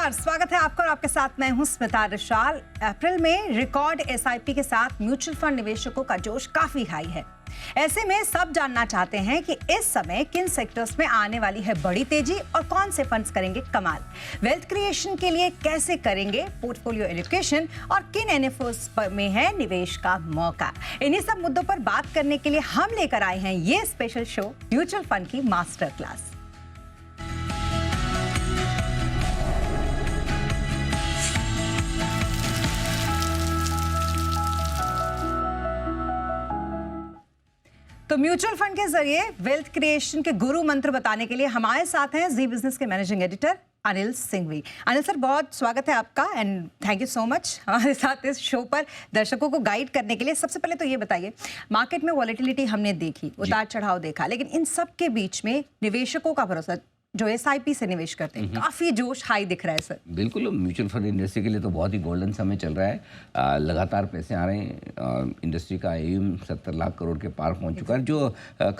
नमस्कार, स्वागत है आपका और आपके साथ मैं हूं स्मिता विशाल। अप्रैल में रिकॉर्ड एसआईपी के साथ म्यूचुअल फंड निवेशकों का जोश काफी हाई है। ऐसे में सब जानना चाहते हैं कि इस समय किन सेक्टर्स में आने वाली है बड़ी तेजी और कौन से फंड्स करेंगे कमाल। वेल्थ क्रिएशन के लिए कैसे करेंगे पोर्टफोलियो एलोकेशन और किन एनएफओस में है निवेश का मौका। इन्हीं सब मुद्दों पर बात करने के लिए हम लेकर आए हैं ये स्पेशल शो म्यूचुअल फंड की मास्टर क्लास। तो म्यूचुअल फंड के जरिए वेल्थ क्रिएशन के गुरु मंत्र बताने के लिए हमारे साथ हैं जी बिजनेस के managing editor Anil Singhvi. Anil sir, बहुत स्वागत है आपका and thank you so much हमारे साथ इस शो पर दर्शकों को गाइड करने के लिए। सबसे पहले तो ये बताइए, मार्केट में वॉलेटिलिटी हमने देखी, उतार चढ़ाव देखा, लेकिन इन सब के बीच में निवेशकों का भरोसा जो एसआईपी से निवेश करते हैं, काफी जोश हाई दिख रहा है सर। बिल्कुल, म्यूचुअल फंड इंडस्ट्री के लिए तो बहुत ही गोल्डन समय चल रहा है। लगातार पैसे आ रहे हैं। इंडस्ट्री का AUM 70 लाख करोड़ के पार पहुंच चुका है। जो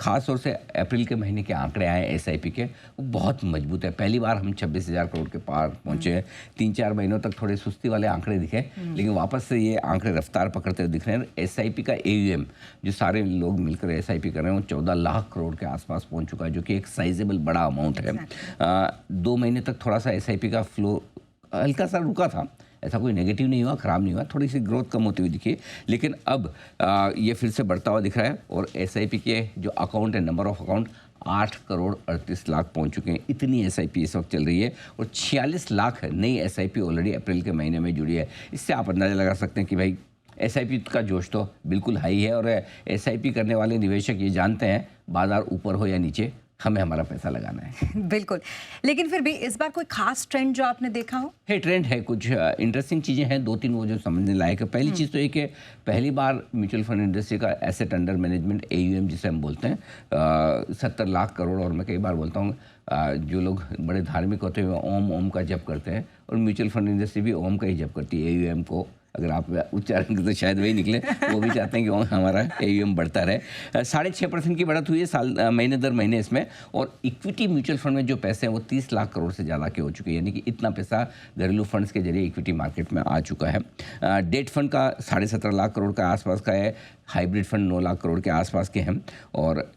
खास तौर से अप्रैल के महीने के आंकड़े आए एसआईपी के, वो बहुत मजबूत है। पहली बार हम 26,000 करोड़ के पार पहुंचे हैं। 3-4 महीनों तक थोड़े सुस्ती वाले आंकड़े दिखे, लेकिन वापस से ये आंकड़े रफ्तार पकड़ते हुए दिख रहे हैं। एसआईपी का AUM जो सारे लोग मिलकर एसआईपी कर रहे हैं वो 14 लाख करोड़ के आसपास पहुंच चुका है, जो कि एक साइजेबल बड़ा अमाउंट है। 2 महीने तक थोड़ा सा एसआईपी का फ्लो हल्का सा रुका था, ऐसा कोई नेगेटिव नहीं हुआ, ख़राब नहीं हुआ, थोड़ी सी ग्रोथ कम होती हुई दिखी, लेकिन अब ये फिर से बढ़ता हुआ दिख रहा है। और एसआईपी के जो अकाउंट है, number of account 8 crore 38 lakh पहुंच चुके हैं। इतनी एसआईपी इस वक्त चल रही है और 46 लाख नई एसआईपी ऑलरेडी अप्रैल के महीने में जुड़ी है। इससे आप अंदाज़ा लगा सकते हैं कि भाई एसआईपी का जोश तो बिल्कुल हाई है। और एसआईपी करने वाले निवेशक ये जानते हैं बाजार ऊपर हो या नीचे, हमें हमारा पैसा लगाना है। बिल्कुल, लेकिन फिर भी इस बार कोई खास ट्रेंड जो आपने देखा हो? है, ट्रेंड है, कुछ इंटरेस्टिंग चीज़ें हैं, 2-3 वो जो समझने लायक है। पहली चीज़ तो ये कि पहली बार म्यूचुअल फंड इंडस्ट्री का एसेट अंडर मैनेजमेंट AUM जिसे हम बोलते हैं 70 लाख करोड़। और मैं कई बार बोलता हूँ जो लोग बड़े धार्मिक होते हैं ओम ओम का जप करते हैं, और म्यूचुअल फंड इंडस्ट्री भी ओम का ही जप करती है। AUM को अगर आप उच्चारण तो शायद वही निकले, वो भी चाहते हैं कि हमारा AUM बढ़ता रहे। 6.5% की बढ़त हुई है साल महीने दर महीने इसमें। और इक्विटी म्यूचुअल फंड में जो पैसे हैं वो 30 लाख करोड़ से ज़्यादा के हो चुके हैं, यानी कि इतना पैसा घरेलू फंड्स के जरिए इक्विटी मार्केट में आ चुका है। डेट फंड का 17.5 लाख करोड़ का आसपास का है। हाइब्रिड फंड 9 लाख करोड़ के आसपास के हैं। और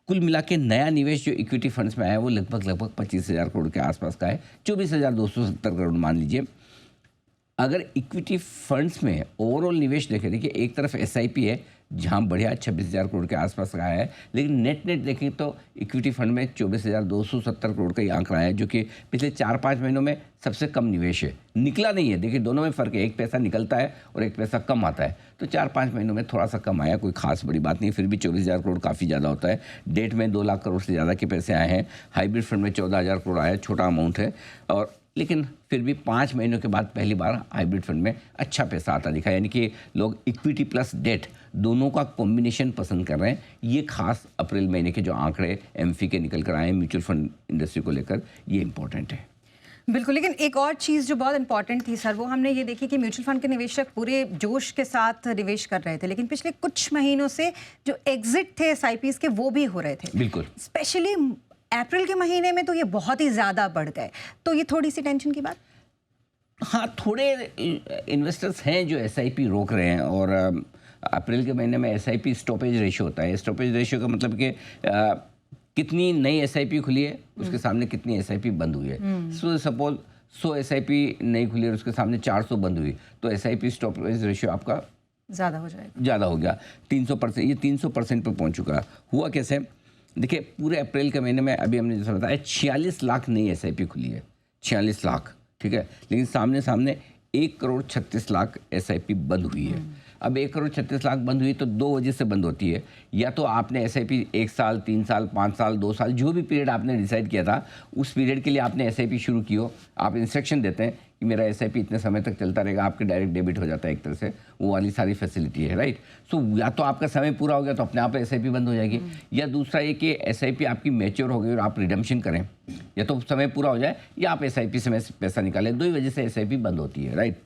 कुल मिला के नया निवेश जो इक्विटी फंड्स में आया है वो लगभग 25,000 करोड़ के आसपास का है। 24,270 करोड़ मान लीजिए। अगर इक्विटी फंड्स में ओवरऑल निवेश देखें, देखिए एक तरफ एसआईपी है जहां बढ़िया 26,000 करोड़ के आसपास का है, लेकिन नेट देखें तो इक्विटी फंड में 24,270 करोड़ का ही आंकड़ा है, जो कि पिछले 4-5 महीनों में सबसे कम निवेश है। निकला नहीं है, देखिए दोनों में फ़र्क है, एक पैसा निकलता है और एक पैसा कम आता है। तो 4-5 महीनों में थोड़ा सा कम आया, कोई खास बड़ी बात नहीं, फिर भी 24,000 करोड़ काफ़ी ज़्यादा होता है। डेट में 2 लाख करोड़ से ज़्यादा के पैसे आए हैं। हाइब्रिड फंड में 14,000 करोड़ आया, छोटा अमाउंट है। और लेकिन फिर भी 5 महीनों के बाद पहली बार हाइब्रिड फंड में अच्छा पैसा आता दिखा, यानी कि लोग इक्विटी प्लस डेट दोनों का कॉम्बिनेशन पसंद कर रहे हैं। ये खास अप्रैल महीने के जो आंकड़े एमफी के निकल कर आए हैं म्यूचुअल फंड इंडस्ट्री को लेकर, ये इंपॉर्टेंट है। बिल्कुल, लेकिन एक और चीज़ जो बहुत इंपॉर्टेंट थी सर, वो हमने ये देखी कि म्यूचुअल फंड के निवेशक पूरे जोश के साथ निवेश कर रहे थे, लेकिन पिछले कुछ महीनों से जो एग्जिट थे एसआईपीज के वो भी हो रहे थे। बिल्कुल, स्पेशली अप्रैल के महीने में तो ये बहुत ही ज़्यादा बढ़ गए, तो ये थोड़ी सी टेंशन की बात। हाँ, थोड़े इन्वेस्टर्स हैं जो एसआईपी रोक रहे हैं। और अप्रैल के महीने में एसआईपी स्टॉपेज रेशियो होता है। स्टॉपेज रेशियो का मतलब कि कितनी नई एसआईपी खुली है उसके सामने कितनी एसआईपी बंद हुई है। सो सपोज 100 एसआईपी नई खुली है, उसके सामने 400 बंद हुई, तो एसआईपी स्टॉपेज रेशियो आपका ज़्यादा हो जाएगा, ज़्यादा हो गया 300%। ये 300% पर पहुँच चुका है। हुआ कैसे, देखिए पूरे अप्रैल के महीने में अभी हमने जैसा बताया 46 लाख नई एसआईपी खुली है, 46 लाख, ठीक है, लेकिन सामने 1 करोड़ 36 लाख एसआईपी बंद हुई है। अब 1 करोड़ 36 लाख बंद हुई तो 2 वजह से बंद होती है। या तो आपने एसआईपी 1 साल, 3 साल, 5 साल, 2 साल, जो भी पीरियड आपने डिसाइड किया था उस पीरियड के लिए आपने एसआईपी शुरू की हो। आप इंस्ट्रक्शन देते हैं कि मेरा एसआईपी इतने समय तक चलता रहेगा, आपके डायरेक्ट डेबिट हो जाता है एक तरह से, वो वाली सारी फैसिलिटी है, राइट। सो या तो आपका समय पूरा हो गया तो अपने आप एसआईपी बंद हो जाएगी, या दूसरा ये कि एसआईपी आपकी मैच्योर हो गई और आप रिडम्पशन करें, या तो समय पूरा हो जाए या आप एसआईपी से पैसा निकालें। 2 ही वजह से एसआईपी बंद होती है, राइट।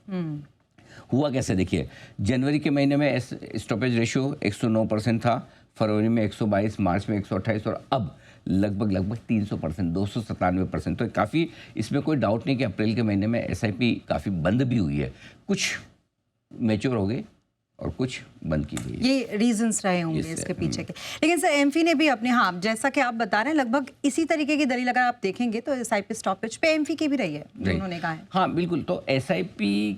हुआ कैसे, देखिए जनवरी के महीने में स्टॉपेज रेशियो 109% था, फरवरी में 122, मार्च में 128 और अब लगभग 300%, 297%। तो काफ़ी इसमें कोई डाउट नहीं कि अप्रैल के महीने में SIP काफ़ी बंद भी हुई है, कुछ मैच्योर हो गई और कुछ बंद की गई। ये रीजंस रहे होंगे इसके पीछे के। लेकिन सर एमफी ने भी अपने, हाँ जैसा कि आप बता रहे हैं, लगभग इसी तरीके की दलील अगर आप देखेंगे तो SIP स्टॉपेज पे एमफी की भी रही है, उन्होंने कहा है। हाँ बिल्कुल, तो SIP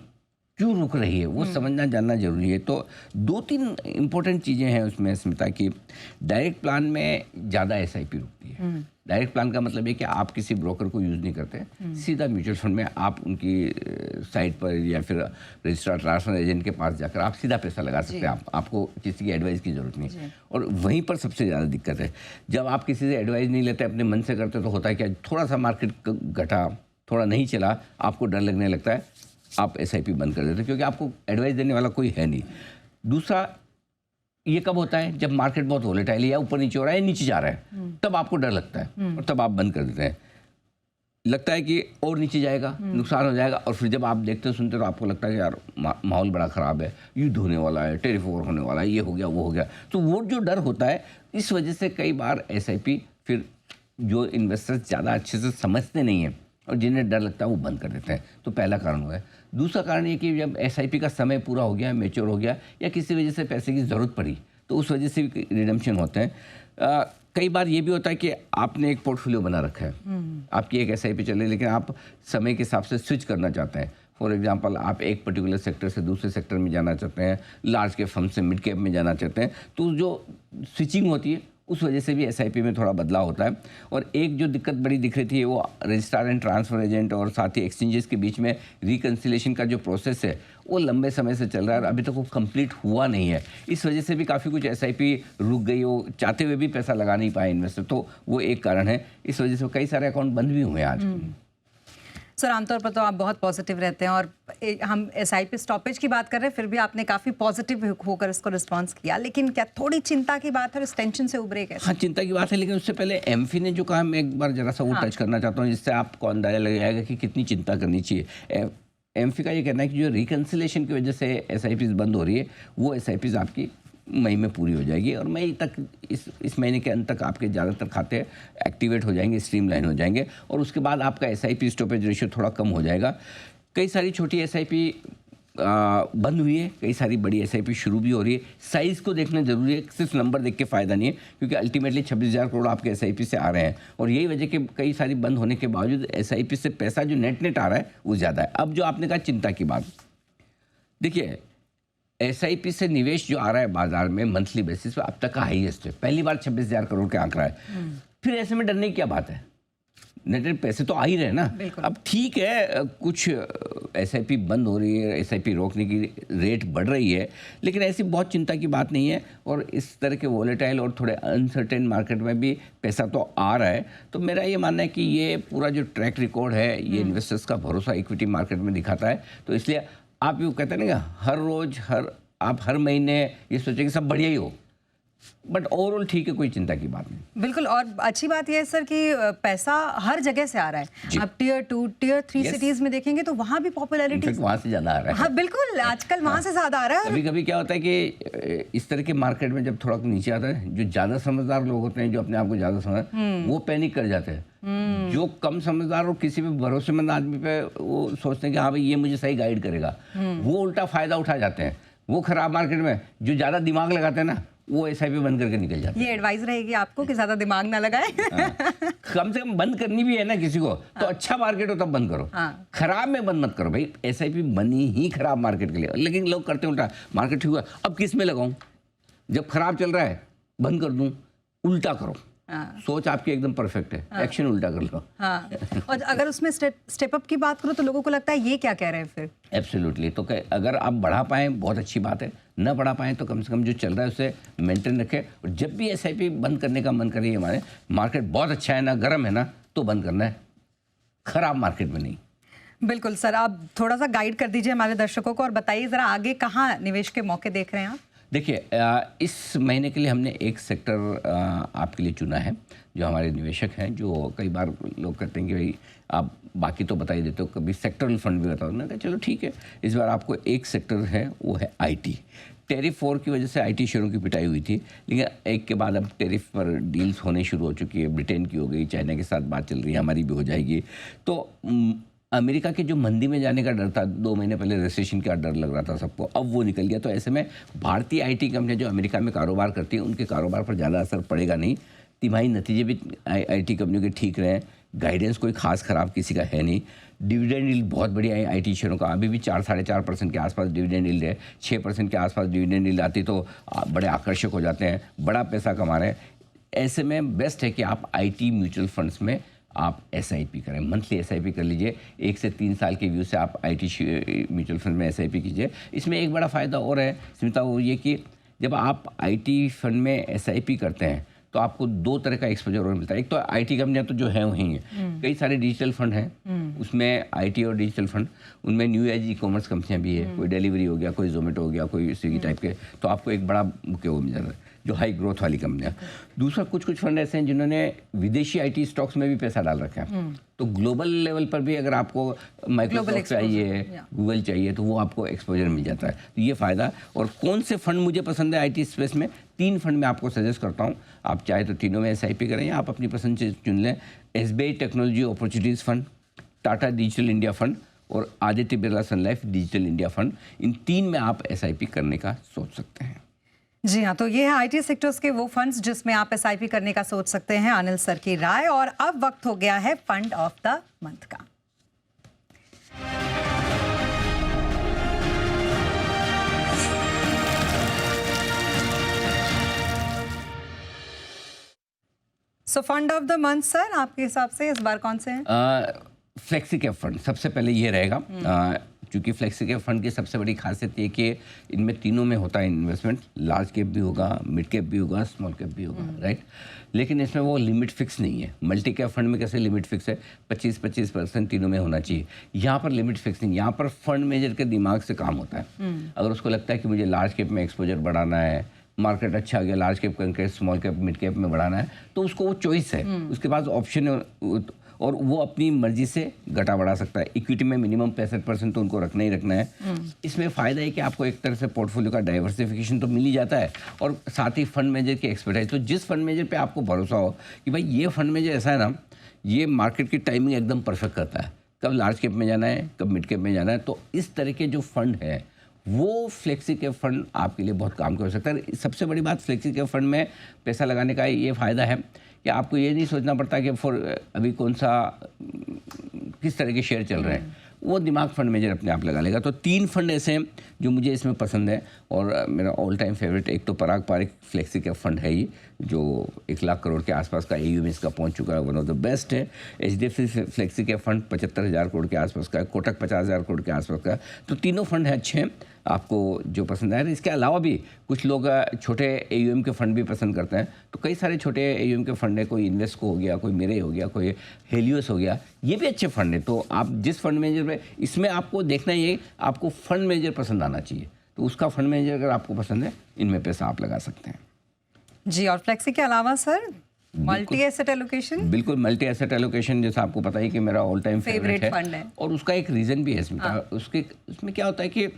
क्यों रुक रही है वो समझना जानना जरूरी है। तो 2-3 इंपॉर्टेंट चीज़ें हैं उसमें स्मिता की। डायरेक्ट प्लान में ज़्यादा SIP रुकती है। डायरेक्ट प्लान का मतलब है कि आप किसी ब्रोकर को यूज़ नहीं करते, सीधा म्यूचुअल फंड में आप उनकी साइट पर या फिर रजिस्ट्रार ट्रांसफर एजेंट के पास जाकर आप सीधा पैसा लगा सकते हैं। आपको किसी की एडवाइस की ज़रूरत नहीं। और वहीं पर सबसे ज़्यादा दिक्कत है, जब आप किसी से एडवाइस नहीं लेते, अपने मन से करते, तो होता है क्या, थोड़ा सा मार्केट घटा, थोड़ा नहीं चला, आपको डर लगने लगता है, आप SIP बंद कर देते हैं, क्योंकि आपको एडवाइस देने वाला कोई है नहीं। दूसरा, ये कब होता है, जब मार्केट बहुत वोलेटाइल है, या ऊपर नीचे हो रहा है, नीचे जा रहा है, तब आपको डर लगता है और तब आप बंद कर देते हैं। लगता है कि और नीचे जाएगा, नुकसान हो जाएगा, और फिर जब आप देखते सुनते तो आपको लगता है कि यार माहौल बड़ा ख़राब है, युद्ध होने वाला है, टेरिफ वॉर होने वाला है, ये हो गया वो हो गया। तो वो जो डर होता है, इस वजह से कई बार SIP फिर जो इन्वेस्टर्स ज़्यादा अच्छे से समझते नहीं हैं और जिन्हें डर लगता है वो बंद कर देते हैं। तो पहला कारण हुआ है। दूसरा कारण ये कि जब SIP का समय पूरा हो गया, मैच्योर हो गया, या किसी वजह से पैसे की ज़रूरत पड़ी, तो उस वजह से भी रिडम्पशन होते हैं। कई बार ये भी होता है कि आपने एक पोर्टफोलियो बना रखा है, आपकी एक SIP चल रही है, लेकिन आप समय के हिसाब से स्विच करना चाहते हैं। फॉर एग्जांपल, आप एक पर्टिकुलर सेक्टर से दूसरे सेक्टर में जाना चाहते हैं, लार्ज कैप फंड से मिड कैप में जाना चाहते हैं, तो जो स्विचिंग होती है उस वजह से भी SIP में थोड़ा बदलाव होता है। और एक जो दिक्कत बड़ी दिख रही थी वो रजिस्ट्रार एंड ट्रांसफर एजेंट और साथ ही एक्सचेंजेस के बीच में रिकन्सिलेशन का जो प्रोसेस है वो लंबे समय से चल रहा है और अभी तक वो कंप्लीट हुआ नहीं है। इस वजह से भी काफ़ी कुछ SIP रुक गई, वो चाहते हुए भी पैसा लगा नहीं पाए इन्वेस्टर, तो वो एक कारण है। इस वजह से कई सारे अकाउंट बंद भी हुए हैं आज। सर आमतौर पर तो आप बहुत पॉजिटिव रहते हैं और हम SIP स्टॉपेज की बात कर रहे हैं, फिर भी आपने काफ़ी पॉजिटिव होकर इसको रिस्पॉन्स किया, लेकिन क्या थोड़ी चिंता की बात है, इस टेंशन से उभरे कैसे? हाँ, चिंता की बात है, लेकिन उससे पहले एमफी ने जो कहा, मैं एक बार जरा सा वो टच करना चाहता हूँ, जिससे आपको अंदाजा लग जाएगा कि कितनी चिंता करनी चाहिए। एमफी का ये कहना है कि जो रिकन्सिलेशन की वजह से SIPs बंद हो रही है, वो SIPs आपकी मई में पूरी हो जाएगी और मई तक, इस महीने के अंत तक आपके ज़्यादातर खाते एक्टिवेट हो जाएंगे, स्ट्रीमलाइन हो जाएंगे, और उसके बाद आपका SIP स्टॉपेज रेशियो थोड़ा कम हो जाएगा। कई सारी छोटी SIP बंद हुई है, कई सारी बड़ी SIP शुरू भी हो रही है। साइज़ को देखना जरूरी है, सिर्फ नंबर देख के फ़ायदा नहीं है, क्योंकि अल्टीमेटली 26,000 करोड़ आपके SIP से आ रहे हैं, और यही वजह कि कई सारी बंद होने के बावजूद SIP से पैसा जो नेट आ रहा है वो ज़्यादा है। अब जो आपने कहा चिंता की बात, देखिए SIP से निवेश जो आ रहा है बाजार में मंथली बेसिस पे अब तक का हाईएस्ट है, पहली बार 26,000 करोड़ के आंकड़ा है। फिर ऐसे में डरने की क्या बात है, नेट पैसे तो आ ही रहे ना। अब ठीक है, कुछ SIP बंद हो रही है, SIP रोकने की रेट बढ़ रही है, लेकिन ऐसी बहुत चिंता की बात नहीं है, और इस तरह के वोलेटाइल और थोड़े अनसर्टेन मार्केट में भी पैसा तो आ रहा है। तो मेरा ये मानना है कि ये पूरा जो ट्रैक रिकॉर्ड है, ये इन्वेस्टर्स का भरोसा इक्विटी मार्केट में दिखाता है। तो इसलिए आप यूँ कहते हैं ना, हर रोज आप हर महीने ये सोचें कि सब बढ़िया ही हो, बट ओवरऑल ठीक है, कोई चिंता की बात नहीं। बिल्कुल, और अच्छी बात यह है सर कि पैसा हर जगह से आ रहा है। आप टियर 2, टियर 3 सिटीज में देखेंगे तो वहाँ भी पॉपुलैरिटी वहाँ से ज़्यादा आ रहा है। हाँ बिल्कुल, आजकल वहाँ से ज़्यादा आ रहा है। कभी कभी क्या होता है कि इस तरह के मार्केट में जब थोड़ा नीचे आता है, जो ज़्यादा समझदार लोग होते हैं, जो अपने आप को ज़्यादा समझ, वो पैनिक कर जाते हैं। जो कम समझदार और किसी भी भरोसेमंद आदमी पे वो सोचते हैं कि हाँ भाई ये मुझे सही गाइड करेगा, वो उल्टा फ़ायदा उठा जाते हैं। वो खराब मार्केट में जो ज़्यादा दिमाग लगाते हैं ना, वो SIP बंद करके निकल जाते हैं। ये एडवाइस रहेगी आपको कि ज्यादा दिमाग ना लगाएं। कम से कम बंद करनी भी है ना किसी को, तो अच्छा मार्केट हो तब बंद करो, खराब में बंद मत करो भाई। SIP बनी ही खराब मार्केट के लिए, लेकिन लोग करते उल्टा, मार्केट ठीक हुआ अब किस में लगाऊं, जब खराब चल रहा है बंद कर दूं, उल्टा करो। सोच आपकी एकदम परफेक्ट है, एक्शन उल्टा कर लो। और अगर उसमें स्टेप अप की बात करो तो लोगों को लगता है ये क्या कह रहे हैं फिर। एब्सोल्युटली, तो अगर आप बढ़ा पाएँ बहुत अच्छी बात है, न बढ़ा पाएँ तो कम से कम जो चल रहा है उसे मेंटेन रखें। और जब भी SIP बंद करने का मन करे, हमारे मार्केट बहुत अच्छा है ना, गर्म है ना, तो बंद करना है, खराब मार्केट में नहीं। बिल्कुल सर, आप थोड़ा सा गाइड कर दीजिए हमारे दर्शकों को और बताइए जरा आगे कहाँ निवेश के मौके देख रहे हैं आप। देखिए, इस महीने के लिए हमने एक सेक्टर आपके लिए चुना है, जो हमारे निवेशक हैं, जो कई बार लोग कहते हैं कि भाई आप बाकी तो बता ही देते हो, कभी सेक्टरल फंड भी बताओ। मैंने कहा चलो ठीक है, इस बार आपको एक सेक्टर है, वो है IT। टैरिफ वॉर की वजह से आईटी शेयरों की पिटाई हुई थी, लेकिन एक के बाद अब टैरिफ पर डील्स होने शुरू हो चुकी है। ब्रिटेन की हो गई, चाइना के साथ बात चल रही है, हमारी भी हो जाएगी। तो अमेरिका के जो मंदी में जाने का डर था, 2 महीने पहले रिसेशन का डर लग रहा था सबको, अब वो निकल गया। तो ऐसे में भारतीय आईटी कंपनियां जो अमेरिका में कारोबार करती हैं, उनके कारोबार पर ज़्यादा असर पड़ेगा नहीं। तिमाही नतीजे भी आईटी कंपनियों के ठीक रहे, गाइडेंस कोई खास खराब किसी का है नहीं। डिविडेंड यील्ड बहुत बढ़िया है आईटी शेयरों का, अभी भी 4-4.5% के आसपास डिविडेंड यील्ड है। 6% के आसपास डिविडेंड यील्ड आती तो बड़े आकर्षक हो जाते हैं, बड़ा पैसा कमा रहे हैं। ऐसे में बेस्ट है कि आप आईटी म्यूचुअल फंड्स में आप एसआईपी करें, मंथली एसआईपी कर लीजिए। 1 से 3 साल के व्यू से आप आईटी म्यूचुअल फंड में एसआईपी कीजिए। इसमें एक बड़ा फ़ायदा और है स्मिता, वो ये कि जब आप आईटी फंड में एसआईपी करते हैं तो आपको 2 तरह का एक्सपोजर और मिलता है। एक तो आईटी कंपनियां तो जो हैं वहीं हैं, कई सारे डिजिटल फंड हैं, उसमें आईटी और डिजिटल फंड, उनमें न्यू एज ई कॉमर्स कंपनियां भी है, कोई डिलीवरी हो गया, कोई जोमेटो हो गया, कोई स्विगी टाइप के, तो आपको एक बड़ा बुके वो मिल जाता है जो हाई ग्रोथ वाली कंपनियां। दूसरा, कुछ फंड ऐसे हैं जिन्होंने विदेशी आईटी स्टॉक्स में भी पैसा डाल रखा है, तो ग्लोबल लेवल पर भी अगर आपको माइक्रोसॉफ्ट चाहिए, गूगल चाहिए, तो वो आपको एक्सपोजर मिल जाता है। तो ये फ़ायदा। और कौन से फंड मुझे पसंद है आईटी स्पेस में, 3 फंड मैं आपको सजेस्ट करता हूँ। आप चाहे तो तीनों में एसआईपी करें या आप अपनी पसंद से चुन लें। SBI technology opportunities fund, Tata digital India fund और आदित्य बिरला सन लाइफ डिजिटल इंडिया फंड, इन 3 में आप एसआईपी करने का सोच सकते हैं। जी हाँ, तो ये है आईटी सेक्टर्स के वो फंड्स जिसमें आप एसआईपी करने का सोच सकते हैं। अनिल सर की राय। और अब वक्त हो गया है फंड ऑफ द मंथ का। So fund of the month sir, आपके हिसाब से इस बार कौन से हैं? फ्लेक्सी कैप फंड सबसे पहले ये रहेगा, क्योंकि फ्लेक्सी कैप फंड की सबसे बड़ी खासियत ये कि इनमें तीनों में होता है इन्वेस्टमेंट। लार्ज कैप भी होगा, मिड कैप भी होगा, स्मॉल कैप भी होगा, राइट। लेकिन इसमें वो लिमिट फिक्स नहीं है। मल्टी कैप फंड में कैसे लिमिट फिक्स है, 25% तीनों में होना चाहिए। यहाँ पर लिमिट फिक्स नहीं, यहाँ पर फंड मैनेजर के दिमाग से काम होता है। अगर उसको लगता है कि मुझे लार्ज कैप में एक्सपोजर बढ़ाना है, मार्केट अच्छा गया, लार्ज कैप करके स्मॉल कैप मिड कैप में बढ़ाना है, तो उसको वो चॉइस है, उसके पास ऑप्शन है और वो अपनी मर्जी से घटा बढ़ा सकता है। इक्विटी में मिनिमम 65% तो उनको रखना ही रखना है। इसमें फ़ायदा है कि आपको एक तरह से पोर्टफोलियो का डाइवर्सिफिकेशन तो मिल ही जाता है और साथ ही फंड मैनेजर की एक्सपर्टाइज। तो जिस फंड मैनेजर पे आपको भरोसा हो कि भाई ये फंड मैनेजर ऐसा है ना, ये मार्केट की टाइमिंग एकदम परफेक्ट करता है, कब लार्ज कैप में जाना है, कब मिड कैप में जाना है, तो इस तरह के जो फंड है वो फ्लेक्सी कैप फंड आपके लिए बहुत काम कर सकता है। सबसे बड़ी बात फ्लेक्सी कैप फंड में पैसा लगाने का ये फ़ायदा है कि आपको ये नहीं सोचना पड़ता कि अभी कौन सा किस तरह के शेयर चल रहे हैं, वो दिमाग फंड मैनेजर अपने आप लगा लेगा। तो 3 फंड ऐसे हैं जो मुझे इसमें पसंद है और मेरा ऑल टाइम फेवरेट एक तो पराग पारिक फ्लेक्सी कैप फंड है ही, जो 1 लाख करोड़ के आसपास का AUM इसका पहुंच चुका है, वन ऑफ द बेस्ट है। HDFC flexi cap fund 75,000 crore के आसपास का है, कोटक 50,000 करोड़ के आसपास का है। तो तीनों फंड हैं अच्छे हैं, आपको जो पसंद आए। इसके अलावा भी कुछ लोग छोटे AUM के फंड भी पसंद करते हैं, तो कई सारे छोटे AUM के फंड है, कोई इन्वेस्को हो गया, कोई मेरे हो गया, कोई हेलियोस हो गया, ये भी अच्छे फंड है। तो आप जिस फंड मैनेजर में, इसमें आपको देखना ये आपको फंड मैनेजर पसंद आना चाहिए, तो उसका फंड मैनेजर अगर आपको पसंद है, इनमें पैसा आप लगा सकते हैं। जी, और फ्लेक्सी के अलावा सर मल्टी एसेट एलोकेशन? बिल्कुल, मल्टी एसेट एलोकेशन जैसा आपको पता ही कि मेरा ऑल टाइम फेवरेट फंड है और उसका एक रीज़न भी है स्मिता। उसमें क्या होता है कि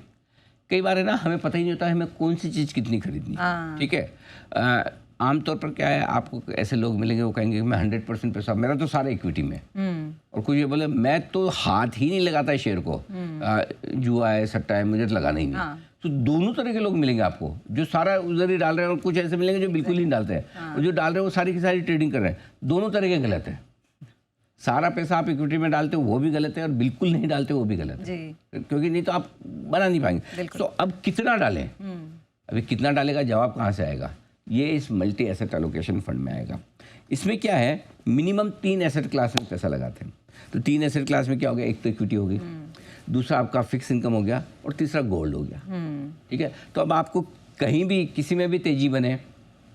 कई बार है ना, हमें पता ही नहीं होता है हमें कौन सी चीज़ कितनी खरीदनी, ठीक है। आमतौर पर क्या है, आपको ऐसे लोग मिलेंगे वो कहेंगे कि मैं 100% पैसा, मेरा तो सारा इक्विटी में, और कुछ ये बोले मैं तो हाथ ही नहीं लगाता है शेयर को, जुआ है, सट्टा है, मुझे तो लगाना ही नहीं। तो दोनों तरह के लोग मिलेंगे आपको, जो सारा उधर ही डाल रहे हैं और कुछ ऐसे मिलेंगे जो बिल्कुल नहीं डालते हैं, और जो डाल रहे हैं वो सारी की सारी ट्रेडिंग कर रहे हैं। दोनों तरह के गलत है। सारा पैसा आप इक्विटी में डालते हो वो भी गलत है और बिल्कुल नहीं डालते वो भी गलत है, क्योंकि नहीं तो आप बना नहीं पाएंगे। तो अब कितना डालें, अभी कितना डालेगा जवाब कहाँ से आएगा, ये इस मल्टी एसेट एलोकेशन फंड में आएगा। इसमें क्या है, मिनिमम 3 एसेट क्लास में पैसा लगाते हैं। तो 3 एसेट क्लास में क्या हो गया, एक तो इक्विटी हो गई, दूसरा आपका फिक्स इनकम हो गया और तीसरा गोल्ड हो गया, ठीक है। तो अब आपको कहीं भी किसी में भी तेजी बने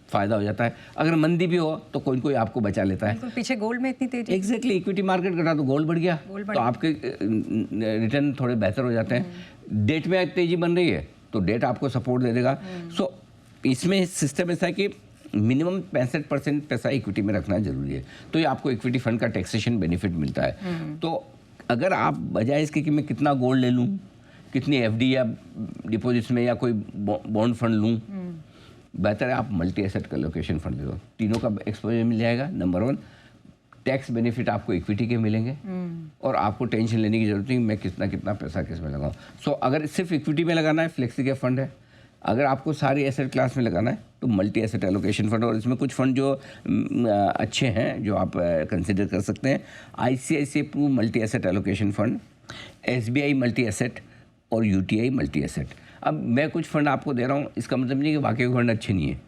फायदा हो जाता है, अगर मंदी भी हो तो कोई कोई आपको बचा लेता है। पीछे गोल्ड में इतनी तेजी, एग्जैक्टली, इक्विटी मार्केट घटा तो गोल्ड बढ़ गया, तो आपके रिटर्न थोड़े बेहतर हो जाते हैं। डेट में तेजी बन रही है तो डेट आपको सपोर्ट दे देगा। सो इसमें सिस्टम ऐसा है कि मिनिमम 65% पैसा इक्विटी में रखना जरूरी है, तो ये आपको इक्विटी फंड का टैक्सेशन बेनिफिट मिलता है। तो अगर आप बजाय इसके कि मैं कितना गोल्ड ले लूँ कितनी एफडी या डिपॉजिट्स में या कोई बॉन्ड फंड लूँ, बेहतर है आप मल्टी एसेट एलोकेशन फंड ले लो। तीनों का एक्सपोजर मिल जाएगा। नंबर 1, टैक्स बेनिफिट आपको इक्विटी के मिलेंगे और आपको टेंशन लेने की जरूरत नहीं मैं कितना कितना पैसा किस में लगाऊं। सो अगर सिर्फ इक्विटी में लगाना है फ्लेक्सी कैप फंड है, अगर आपको सारी एसेट क्लास में लगाना है तो मल्टी एसेट एलोकेशन फंड, और इसमें कुछ फंड जो अच्छे हैं जो आप कंसिडर कर सकते हैं। ICICI Pru multi asset allocation fund, SBI multi asset और UTI मल्टी एसेट। अब मैं कुछ फंड आपको दे रहा हूँ, इसका मतलब नहीं कि बाकी फंड अच्छे नहीं है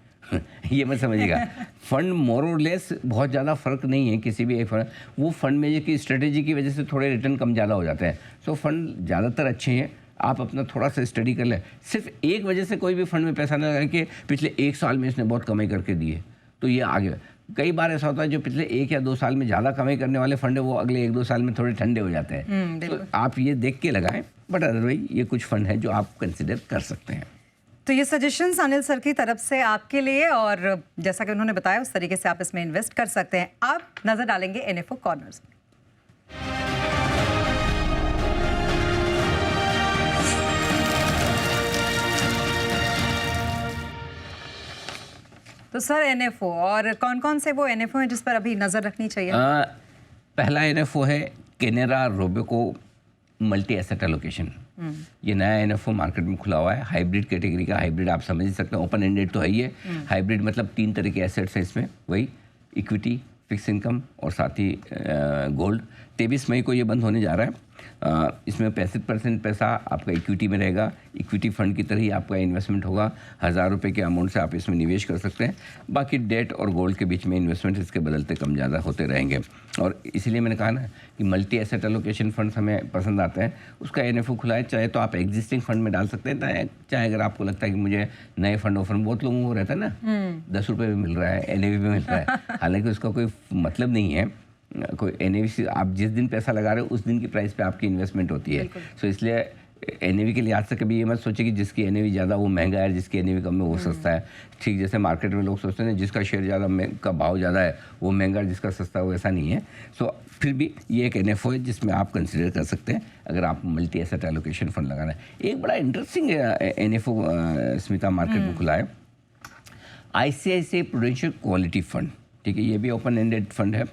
ये मत समझिएगा। फंड मोर और लेस बहुत ज़्यादा फर्क नहीं है किसी भी एक फंड, वो फंड में की स्ट्रेटेजी की वजह से थोड़े रिटर्न कम ज़्यादा हो जाते हैं। सो फंड ज़्यादातर अच्छे हैं, आप अपना थोड़ा सा स्टडी कर लें। सिर्फ एक वजह से कोई भी फंड में पैसा ना लगाएं कि पिछले 1 साल में इसने बहुत कमाई करके दी है तो ये आगे। कई बार ऐसा होता है जो पिछले 1 या 2 साल में ज़्यादा कमाई करने वाले फंड है वो अगले 1-2 साल में थोड़े ठंडे हो जाते हैं। तो आप ये देख के लगाएं, बट अदरवाइज ये कुछ फंड है जो आप कंसिडर कर सकते हैं। तो ये सजेशंस अनिल सर की तरफ से आपके लिए, और जैसा कि उन्होंने बताया उस तरीके से आप इसमें इन्वेस्ट कर सकते हैं। आप नजर डालेंगे NFO कॉर्नर्स में। तो सर NFO, और कौन कौन से वो NFO हैं जिस पर अभी नजर रखनी चाहिए? पहला NFO है Canara Robeco multi asset allocation. ये नया NFO मार्केट में खुला हुआ है, हाइब्रिड कैटेगरी का। हाइब्रिड आप समझ सकते हैं, ओपन एंडेड तो है ही है। हाइब्रिड मतलब 3 तरह के एसेट्स हैं इसमें, वही इक्विटी, फिक्स इनकम और साथ ही गोल्ड। 23 मई को ये बंद होने जा रहा है। इसमें 65% पैसा आपका इक्विटी में रहेगा। इक्विटी फंड की तरह ही आपका इन्वेस्टमेंट होगा। 1000 रुपये के अमाउंट से आप इसमें निवेश कर सकते हैं। बाकी डेट और गोल्ड के बीच में इन्वेस्टमेंट इसके बदलते कम ज़्यादा होते रहेंगे। और इसीलिए मैंने कहा ना कि मल्टी एसेट एलोकेशन फंड्स हमें पसंद आते हैं। उसका NFO खुला है, चाहे तो आप एग्जिस्टिंग फंड में डाल सकते हैं, चाहे अगर आपको लगता है कि मुझे नए फंड ऑफर, बहुत लोगों को रहता है ना 10 रुपये में मिल रहा है, NAV में मिल रहा है, हालांकि उसका कोई मतलब नहीं है। कोई NAV से आप जिस दिन पैसा लगा रहे हो उस दिन की प्राइस पे आपकी इन्वेस्टमेंट होती है। सो इसलिए NAV के लिहाज से कभी ये मत सोचे कि जिसकी NAV ज़्यादा वो महंगा है, जिसकी NAV कम है वो सस्ता है। ठीक जैसे मार्केट में लोग सोचते हैं जिसका शेयर ज़्यादा का भाव ज़्यादा है वो महंगा है, जिसका सस्ता है वो ऐसा नहीं है। सो फिर भी ये एक NFO है जिसमें आप कंसिडर कर सकते हैं अगर आप मल्टी एसेट एलोकेशन फंड लगाना है। एक बड़ा इंटरेस्टिंग NFO स्मिता मार्केट में खुला है, ICICI प्रूडेंशियल क्वालिटी फंड। ठीक है, ये भी ओपन एंडेड फंड है।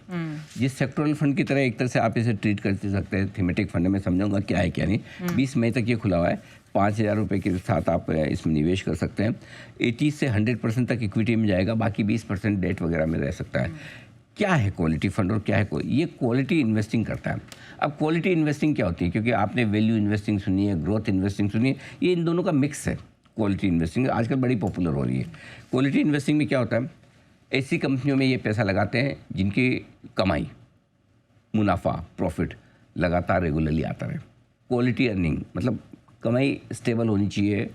जिस सेक्टोरल फंड की तरह एक तरह से आप इसे ट्रीट कर सकते हैं। थीमेटिक फंड में समझाऊंगा क्या है क्या नहीं। 20 मई तक ये खुला हुआ है। 5000 रुपये के साथ आप इसमें निवेश कर सकते हैं। 80 से 100% तक इक्विटी में जाएगा, बाकी 20% डेट वगैरह में रह सकता है। क्या है क्वालिटी फंड और क्या है ये क्वालिटी इन्वेस्टिंग करता है। अब क्वालिटी इन्वेस्टिंग क्या होती है, क्योंकि आपने वैल्यू इन्वेस्टिंग सुनी है, ग्रोथ इन्वेस्टिंग सुनी है, ये इन दोनों का मिक्स है। क्वालिटी इन्वेस्टिंग आजकल बड़ी पॉपुलर हो रही है। क्वालिटी इन्वेस्टिंग में क्या होता है, ऐसी कंपनियों में ये पैसा लगाते हैं जिनकी कमाई, मुनाफा, प्रॉफिट लगातार रेगुलरली आता रहे। क्वालिटी अर्निंग मतलब कमाई स्टेबल होनी चाहिए,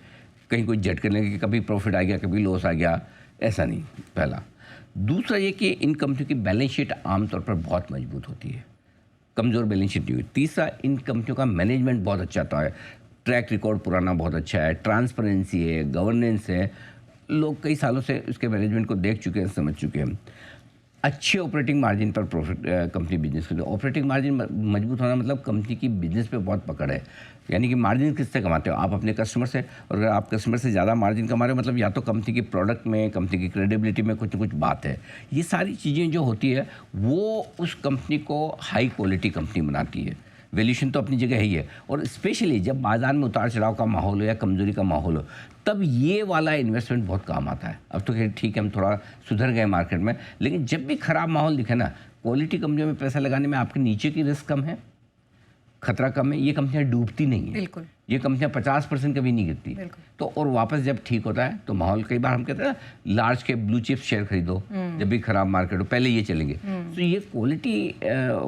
कहीं कोई झटके नहीं कि कभी प्रॉफिट आ गया कभी लॉस आ गया, ऐसा नहीं। पहला। दूसरा ये कि इन कंपनियों की बैलेंस शीट आमतौर पर बहुत मजबूत होती है, कमज़ोर बैलेंस शीट नहीं हुई। तीसरा, इन कंपनियों का मैनेजमेंट बहुत अच्छा होता है, ट्रैक रिकॉर्ड पुराना बहुत अच्छा है, ट्रांसपेरेंसी है, गवर्नेंस है, लोग कई सालों से उसके मैनेजमेंट को देख चुके हैं, समझ चुके हैं। अच्छे ऑपरेटिंग मार्जिन पर प्रॉफिट कंपनी बिजनेस करती है। ऑपरेटिंग मार्जिन मजबूत होना मतलब कंपनी की बिजनेस पे बहुत पकड़ है, यानी कि मार्जिन किससे कमाते हो आप, अपने कस्टमर से। और अगर आप कस्टमर से ज़्यादा मार्जिन कमा रहे हो मतलब या तो कंपनी की प्रोडक्ट में, कंपनी की क्रेडिबिलिटी में कुछ न कुछ बात है। ये सारी चीज़ें जो होती है वो उस कंपनी को हाई क्वालिटी कंपनी बनाती है। वैल्यूशन तो अपनी जगह ही है, और स्पेशली जब बाजार में उतार चढ़ाव का माहौल हो या कमजोरी का माहौल हो तब ये वाला इन्वेस्टमेंट बहुत काम आता है। अब तो ठीक है, हम थोड़ा सुधर गए मार्केट में, लेकिन जब भी खराब माहौल दिखे ना, क्वालिटी कंपनियों में पैसा लगाने में आपके नीचे की रिस्क कम है, खतरा कम है, ये कंपनियां डूबती नहीं है। बिल्कुल, ये कंपनियां 50% कभी नहीं गिरती। तो और वापस जब ठीक होता है तो माहौल, कई बार हम कहते हैं ना लार्ज के ब्लू चिप शेयर खरीदो जब भी खराब मार्केट हो, पहले ये चलेंगे। तो ये क्वालिटी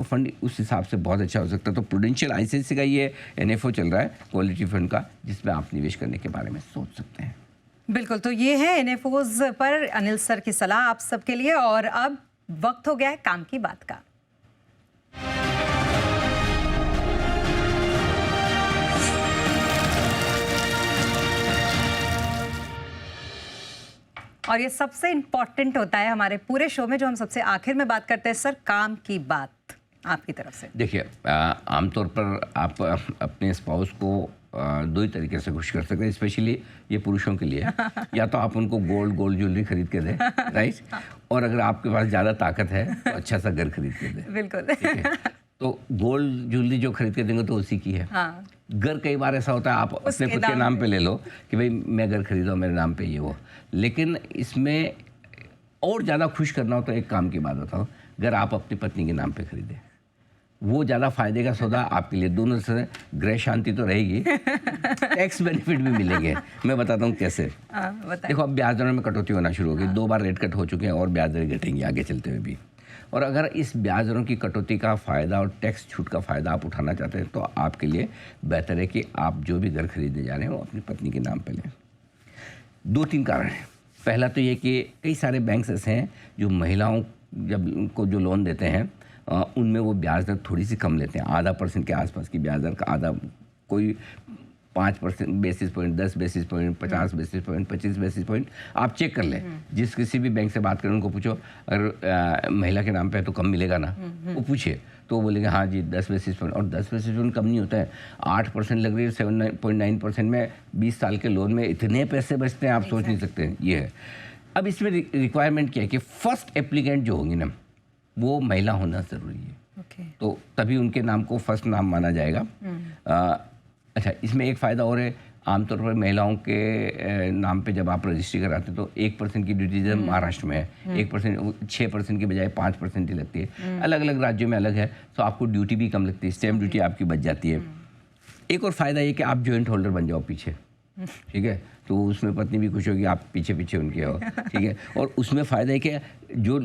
फंड उस हिसाब से बहुत अच्छा हो सकता है। तो प्रूडेंशियल ICICI का ये NFO चल रहा है क्वालिटी फंड का, जिसमें आप निवेश करने के बारे में सोच सकते हैं। बिल्कुल, तो ये है NFOs पर अनिल सर की सलाह आप सबके लिए। और अब वक्त हो गया है काम की बात का। और ये सबसे इम्पोर्टेंट होता है हमारे पूरे शो में, जो हम सबसे आखिर में बात करते हैं। सर, काम की बात आपकी तरफ से। देखिए, आमतौर पर आप अपने स्पाउस को दो ही तरीके से खुश कर सकते हैं, स्पेशली ये पुरुषों के लिए। या तो आप उनको गोल्ड ज्वेलरी खरीद के दें, राइट, और अगर आपके पास ज़्यादा ताकत है तो अच्छा सा घर खरीद के दें। बिल्कुल। ठीक है, तो गोल्ड ज्वेलरी जो खरीद के देंगे तो उसी की है। हाँ। घर कई बार ऐसा होता है आप अपने खुद के नाम पे ले लो कि भाई मैं घर खरीदा मेरे नाम पे ये वो, लेकिन इसमें और ज़्यादा खुश करना हो तो एक काम की बात बताओ, घर आप अपनी पत्नी के नाम पे खरीदें, वो ज़्यादा फायदे का सौदा आपके लिए, दोनों से गृह शांति तो रहेगी, टैक्स बेनिफिट भी मिलेंगे। मैं बताता हूँ कैसे। देखो, अब ब्याज दरों में कटौती होना शुरू हो गई, 2 बार रेट कट हो चुके हैं और ब्याज दरें घटेंगी आगे चलते हुए भी। और अगर इस ब्याज दरों की कटौती का फ़ायदा और टैक्स छूट का फ़ायदा आप उठाना चाहते हैं तो आपके लिए बेहतर है कि आप जो भी घर खरीदने जा रहे हैं वो अपनी पत्नी के नाम पे लें। 2-3 कारण हैं। पहला तो ये कि कई सारे बैंक्स ऐसे हैं जो महिलाओं जब उनको जो लोन देते हैं उनमें वो ब्याज दर थोड़ी सी कम लेते हैं, 0.5% के आसपास की ब्याज दर का, आधा कोई 5% basis point, 10 basis point, 50 basis point, 25 basis point, आप चेक कर लें। जिस किसी भी बैंक से बात करें उनको पूछो अगर महिला के नाम पे है तो कम मिलेगा ना, वो पूछिए तो वो बोलेंगे हाँ जी 10 बेसिस पॉइंट, और 10 बेसिस पॉइंट कम नहीं होता है। 8% लग रही है, 7.9% में 20 साल के लोन में इतने पैसे बचते हैं आप सोच नहीं सकते। ये है। अब इसमें रिक्वायरमेंट क्या है कि फर्स्ट एप्लीकेंट जो होंगी ना वो महिला होना ज़रूरी है। तो तभी उनके नाम को फर्स्ट नाम माना जाएगा। अच्छा, इसमें एक फ़ायदा और है, आमतौर पर महिलाओं के नाम पे जब आप रजिस्ट्री कराते हैं तो 1% की ड्यूटी जब महाराष्ट्र में है 1%, 6% की बजाय 5% ही लगती है। अलग अलग राज्यों में अलग है, तो आपको ड्यूटी भी कम लगती है, स्टैम्प ड्यूटी आपकी बच जाती है। एक और फ़ायदा ये कि आप जॉइंट होल्डर बन जाओ पीछे, ठीक है, तो उसमें पत्नी भी खुश होगी, आप पीछे पीछे उनके हो, ठीक है। और उसमें फ़ायदा है कि जो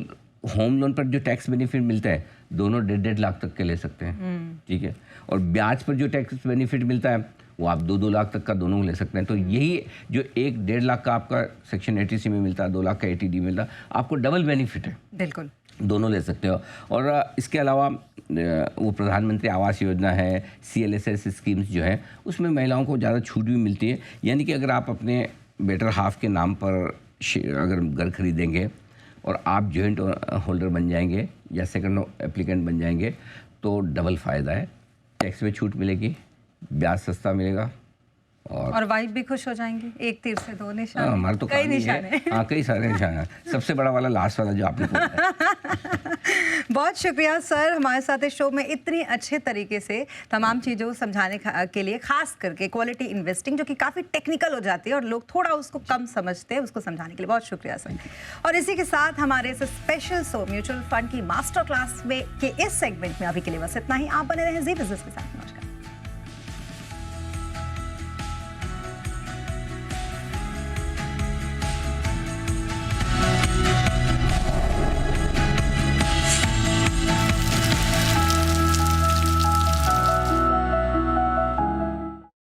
होम लोन पर जो टैक्स बेनिफिट मिलता है दोनों 1.5 लाख तक के ले सकते हैं, ठीक है। और ब्याज पर जो टैक्स बेनिफिट मिलता है वो आप 2-2 लाख तक का दोनों ले सकते हैं। तो यही जो 1-1.5 लाख का आपका सेक्शन 80C में मिलता है, 2 लाख का ATD मिलता है, आपको डबल बेनिफिट है। बिल्कुल, दोनों ले सकते हो। और इसके अलावा वो प्रधानमंत्री आवास योजना है, CLSS स्कीम्स जो है उसमें महिलाओं को ज़्यादा छूट भी मिलती है। यानी कि अगर आप अपने बेटर हाफ के नाम पर अगर घर खरीदेंगे और आप जॉइंट होल्डर बन जाएंगे या सेकंड एप्लीकेंट बन जाएंगे तो डबल फ़ायदा है, टैक्स में छूट मिलेगी, ब्याज सस्ता मिलेगा और वाइफ भी खुश हो जाएंगी। एक तीर से 2 निशाने। हमारे तो कई निशाने। हाँ, कई सारे निशाने हैं। सबसे बड़ा वाला लास्ट वाला जो आपने बोला है। बहुत शुक्रिया सर, हमारे साथ इस शो में इतनी अच्छे तरीके से तमाम चीज़ों को समझाने के लिए, खास करके क्वालिटी इन्वेस्टिंग जो कि काफ़ी टेक्निकल हो जाती है और लोग थोड़ा उसको कम समझते हैं, उसको समझाने के लिए बहुत शुक्रिया सर। और इसी के साथ हमारे इस स्पेशल शो म्यूचुअल फंड की मास्टर क्लास में के इस सेगमेंट में अभी के लिए बस इतना ही। आप बने रहें जी बिजनेस के साथ। नमस्कार।